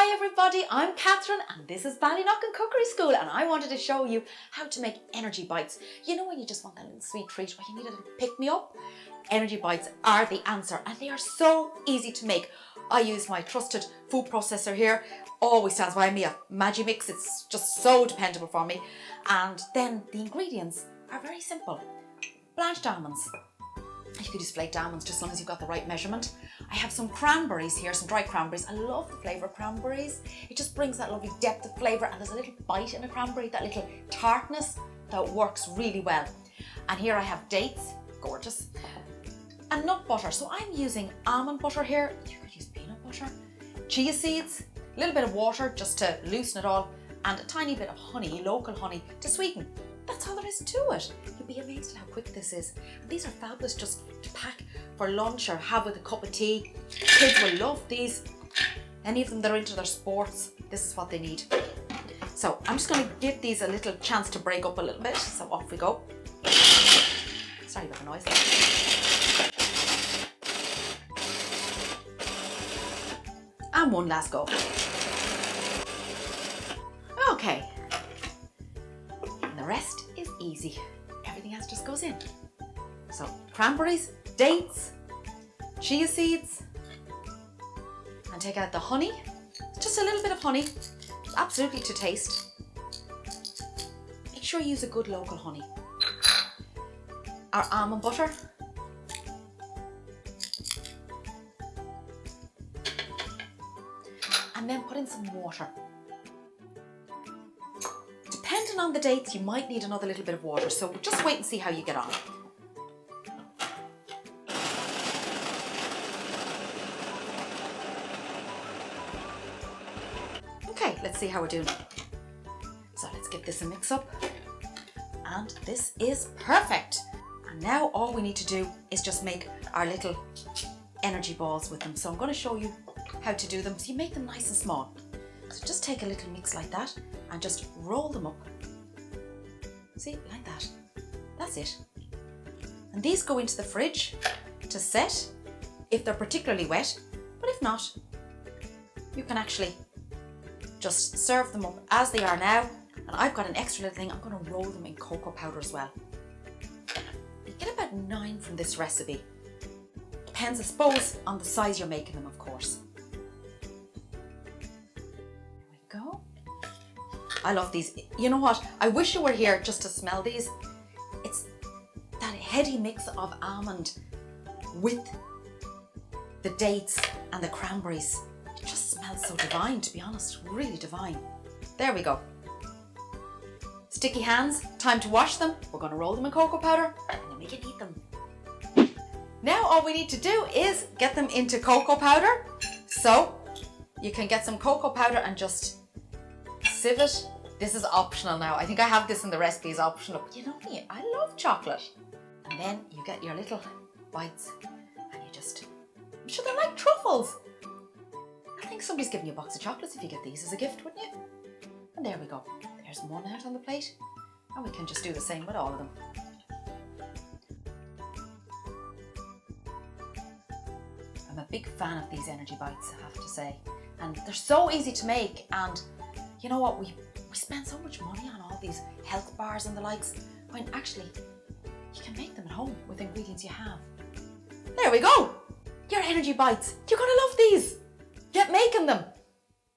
Hi everybody, I'm Catherine and this is Ballyknockin Cookery School, and I wanted to show you how to make energy bites. You know when you just want that little sweet treat or you need a little pick-me-up? Energy bites are the answer and they are so easy to make. I use my trusted food processor here, always stands by me, a Magimix, it's just so dependable for me. And then the ingredients are very simple. Blanched almonds. You could use flaked almonds just as long as you've got the right measurement. I have some cranberries here, some dried cranberries. I love the flavour of cranberries. It just brings that lovely depth of flavour, and there's a little bite in a cranberry, that little tartness that works really well. And here I have dates, gorgeous, and nut butter. So I'm using almond butter here. You could use peanut butter, chia seeds, a little bit of water just to loosen it all, and a tiny bit of honey, local honey, to sweeten. That's all there is to it. You'll be amazed at how quick this is. And these are fabulous just to pack for lunch or have with a cup of tea. Kids will love these. Any of them that are into their sports, this is what they need. So I'm just going to give these a little chance to break up a little bit. So off we go. Sorry about the noise. And one last go. Okay. The rest is easy. Everything else just goes in. So cranberries, dates, chia seeds, and take out the honey. Just a little bit of honey, absolutely to taste. Make sure you use a good local honey. Our almond butter. And then put in some water. Depending on the dates, you might need another little bit of water, so just wait and see how you get on. Okay, let's see how we're doing. So let's give this a mix up. And this is perfect. And now all we need to do is just make our little energy balls with them. So I'm going to show you how to do them. So you make them nice and small. So just take a little mix like that and just roll them up. See, like that. That's it. And these go into the fridge to set if they're particularly wet, but if not, you can actually just serve them up as they are now. And I've got an extra little thing, I'm going to roll them in cocoa powder as well. You get about 9 from this recipe. Depends, I suppose, on the size you're making them, of course. Go. I love these. You know what? I wish you were here just to smell these. It's that heady mix of almond with the dates and the cranberries. It just smells so divine, to be honest. Really divine. There we go. Sticky hands, time to wash them. We're going to roll them in cocoa powder and then we can eat them. Now all we need to do is get them into cocoa powder. So you can get some cocoa powder and just sieve it. This is optional now. I think I have this in the recipe as optional. But you know me, I love chocolate. And then you get your little bites and you just, I'm sure they're like truffles. I think somebody's giving you a box of chocolates if you get these as a gift, wouldn't you? And there we go. There's one out on the plate. And we can just do the same with all of them. I'm a big fan of these energy bites, I have to say. And they're so easy to make, and you know what, we spend so much money on all these health bars and the likes, when actually you can make them at home with the ingredients you have. There we go! Your energy bites. You're gonna love these. Get making them.